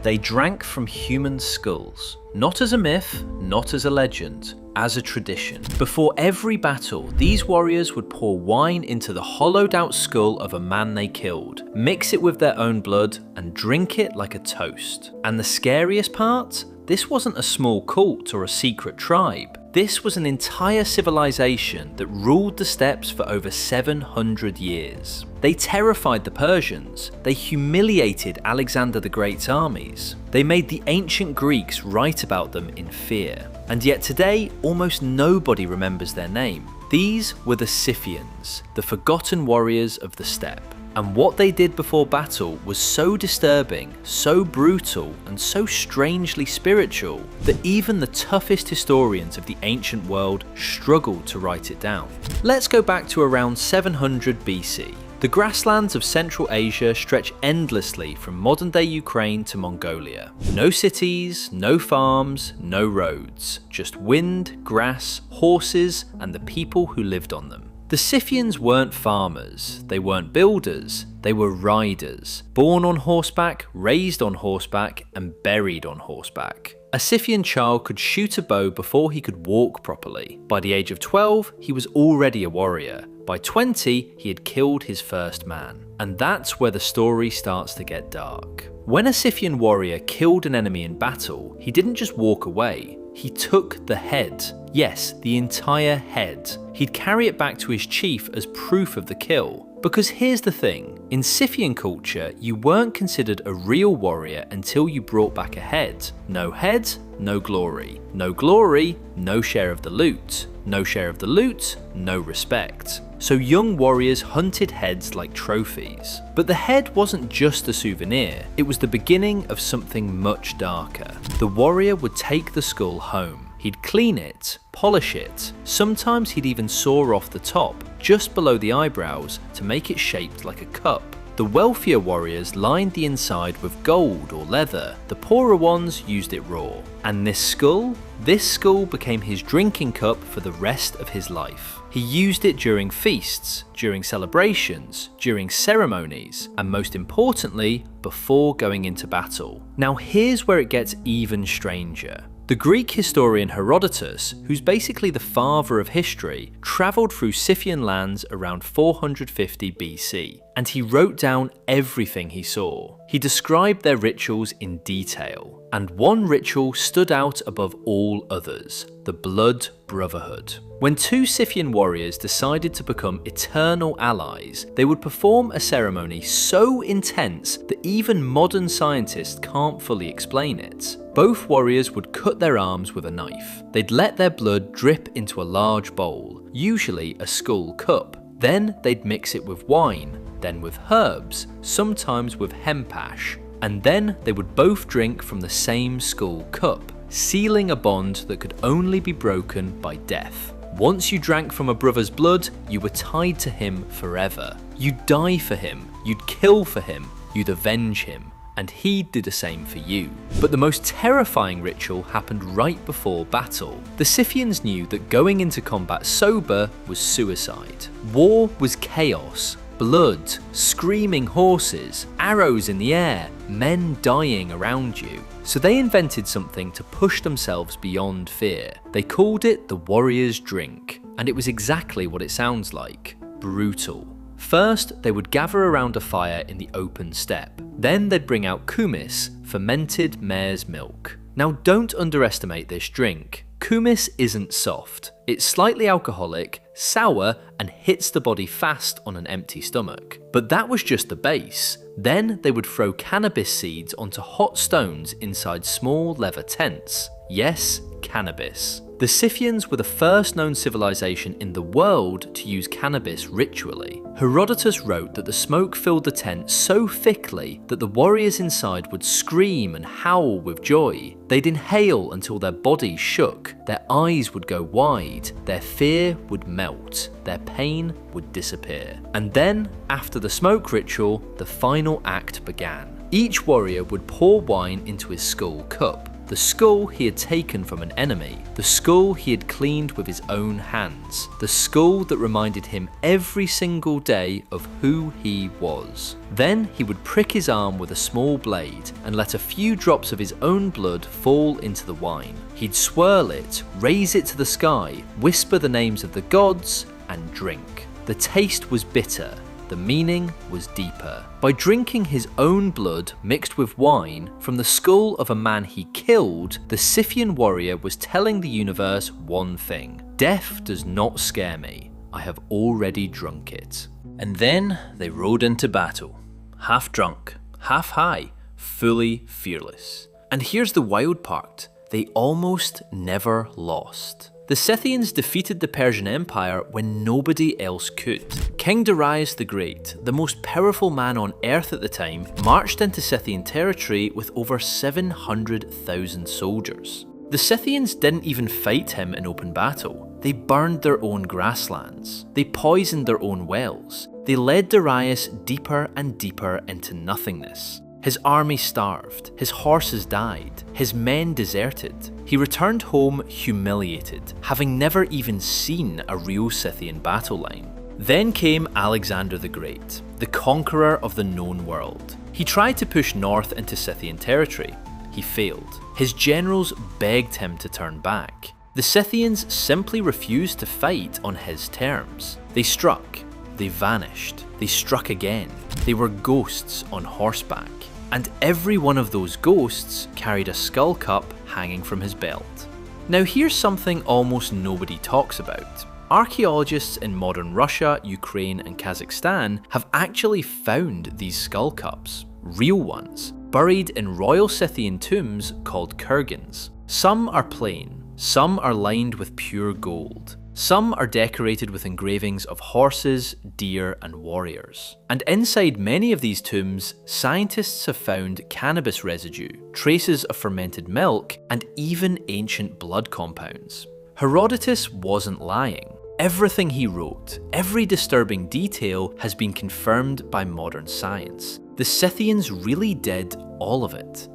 They drank from human skulls, not as a myth, not as a legend, as a tradition. Before every battle, these warriors would pour wine into the hollowed out skull of a man they killed, mix it with their own blood, and drink it like a toast. And the scariest part? This wasn't a small cult or a secret tribe. This was an entire civilization that ruled the steppes for over 700 years. They terrified the Persians, they humiliated Alexander the Great's armies, they made the ancient Greeks write about them in fear. And yet today, almost nobody remembers their name. These were the Scythians, the forgotten warriors of the steppe. And what they did before battle was so disturbing, so brutal, and so strangely spiritual that even the toughest historians of the ancient world struggled to write it down. Let's go back to around 700 BC. The grasslands of Central Asia stretch endlessly from modern-day Ukraine to Mongolia. No cities, no farms, no roads, just wind, grass, horses, and the people who lived on them. The Scythians weren't farmers, they weren't builders, they were riders, born on horseback, raised on horseback, and buried on horseback. A Scythian child could shoot a bow before he could walk properly. By the age of 12, he was already a warrior. By 20, he had killed his first man. And that's where the story starts to get dark. When a Scythian warrior killed an enemy in battle, he didn't just walk away, he took the head. Yes, the entire head. He'd carry it back to his chief as proof of the kill. Because here's the thing, in Scythian culture, you weren't considered a real warrior until you brought back a head. No head, no glory. No glory, no share of the loot. No share of the loot, no respect. So young warriors hunted heads like trophies. But the head wasn't just a souvenir, it was the beginning of something much darker. The warrior would take the skull home. He'd clean it, polish it, sometimes he'd even saw off the top, just below the eyebrows, to make it shaped like a cup. The wealthier warriors lined the inside with gold or leather, the poorer ones used it raw. And this skull became his drinking cup for the rest of his life. He used it during feasts, during celebrations, during ceremonies, and most importantly, before going into battle. Now here's where it gets even stranger. The Greek historian Herodotus, who's basically the father of history, travelled through Scythian lands around 450 BC, and he wrote down everything he saw. He described their rituals in detail, and one ritual stood out above all others: the blood brotherhood. When two Scythian warriors decided to become eternal allies, they would perform a ceremony so intense that even modern scientists can't fully explain it. Both warriors would cut their arms with a knife. They'd let their blood drip into a large bowl, usually a skull cup. Then they'd mix it with wine, then with herbs, sometimes with hemp ash. And then they would both drink from the same skull cup, sealing a bond that could only be broken by death. Once you drank from a brother's blood, you were tied to him forever. You'd die for him, you'd kill for him, you'd avenge him, and he'd do the same for you. But the most terrifying ritual happened right before battle. The Scythians knew that going into combat sober was suicide. War was chaos. Blood, screaming horses, arrows in the air, men dying around you. So they invented something to push themselves beyond fear. They called it the warrior's drink, and it was exactly what it sounds like: brutal. First, they would gather around a fire in the open steppe. Then they'd bring out kumis, fermented mare's milk. Now don't underestimate this drink. Kumis isn't soft. It's slightly alcoholic, sour, and hits the body fast on an empty stomach. But that was just the base. Then they would throw cannabis seeds onto hot stones inside small leather tents. Yes, cannabis. The Scythians were the first known civilization in the world to use cannabis ritually. Herodotus wrote that the smoke filled the tent so thickly that the warriors inside would scream and howl with joy. They'd inhale until their bodies shook, their eyes would go wide, their fear would melt, their pain would disappear. And then, after the smoke ritual, the final act began. Each warrior would pour wine into his skull cup. the skull he had taken from an enemy, the skull he had cleaned with his own hands, the skull that reminded him every single day of who he was. Then he would prick his arm with a small blade and let a few drops of his own blood fall into the wine. He'd swirl it, raise it to the sky, whisper the names of the gods, and drink. The taste was bitter. The meaning was deeper. By drinking his own blood mixed with wine from the skull of a man he killed, the Scythian warrior was telling the universe one thing: death does not scare me. I have already drunk it. And then they rode into battle. Half drunk, half high, fully fearless. And here's the wild part: they almost never lost. The Scythians defeated the Persian Empire when nobody else could. King Darius the Great, the most powerful man on earth at the time, marched into Scythian territory with over 700,000 soldiers. The Scythians didn't even fight him in open battle. They burned their own grasslands. They poisoned their own wells. They led Darius deeper and deeper into nothingness. His army starved, his horses died, his men deserted. He returned home humiliated, having never even seen a real Scythian battle line. Then came Alexander the Great, the conqueror of the known world. He tried to push north into Scythian territory. He failed. His generals begged him to turn back. The Scythians simply refused to fight on his terms. They struck, they vanished, they struck again. They were ghosts on horseback. And every one of those ghosts carried a skull cup hanging from his belt. Now here's something almost nobody talks about. Archaeologists in modern Russia, Ukraine and Kazakhstan have actually found these skull cups, real ones, buried in royal Scythian tombs called kurgans. Some are plain, some are lined with pure gold. Some are decorated with engravings of horses, deer, and warriors. And inside many of these tombs, scientists have found cannabis residue, traces of fermented milk, and even ancient blood compounds. Herodotus wasn't lying. Everything he wrote, every disturbing detail has been confirmed by modern science. The Scythians really did all of it.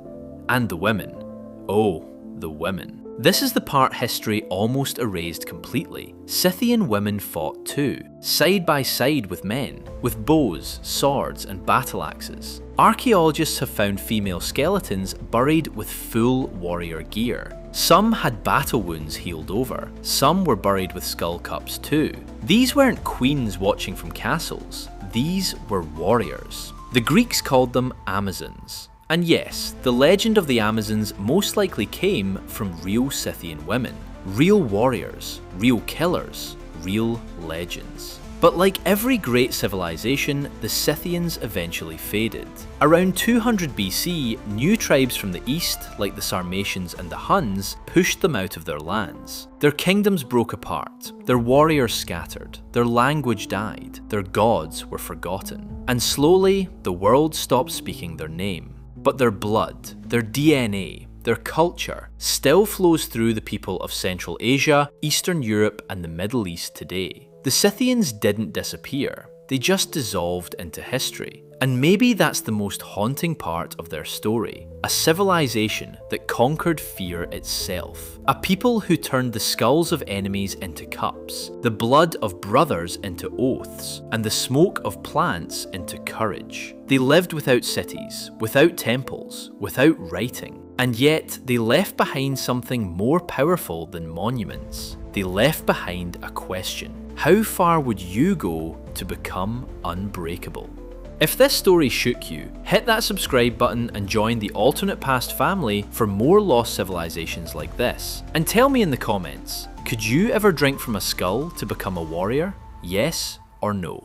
And the women. Oh, the women. This is the part history almost erased completely. Scythian women fought too, side by side with men, with bows, swords and battle axes. Archaeologists have found female skeletons buried with full warrior gear. Some had battle wounds healed over, some were buried with skull cups too. These weren't queens watching from castles, these were warriors. The Greeks called them Amazons. And yes, the legend of the Amazons most likely came from real Scythian women. Real warriors, real killers, real legends. But like every great civilization, the Scythians eventually faded. Around 200 BC, new tribes from the east, like the Sarmatians and the Huns, pushed them out of their lands. Their kingdoms broke apart, their warriors scattered, their language died, their gods were forgotten. And slowly, the world stopped speaking their name. But their blood, their DNA, their culture still flows through the people of Central Asia, Eastern Europe and the Middle East today. The Scythians didn't disappear, they just dissolved into history. And maybe that's the most haunting part of their story. A civilization that conquered fear itself. A people who turned the skulls of enemies into cups, the blood of brothers into oaths, and the smoke of plants into courage. They lived without cities, without temples, without writing. And yet they left behind something more powerful than monuments. They left behind a question. How far would you go to become unbreakable? If this story shook you, hit that subscribe button and join the Alternate Past family for more lost civilizations like this. And tell me in the comments, could you ever drink from a skull to become a warrior? Yes or no?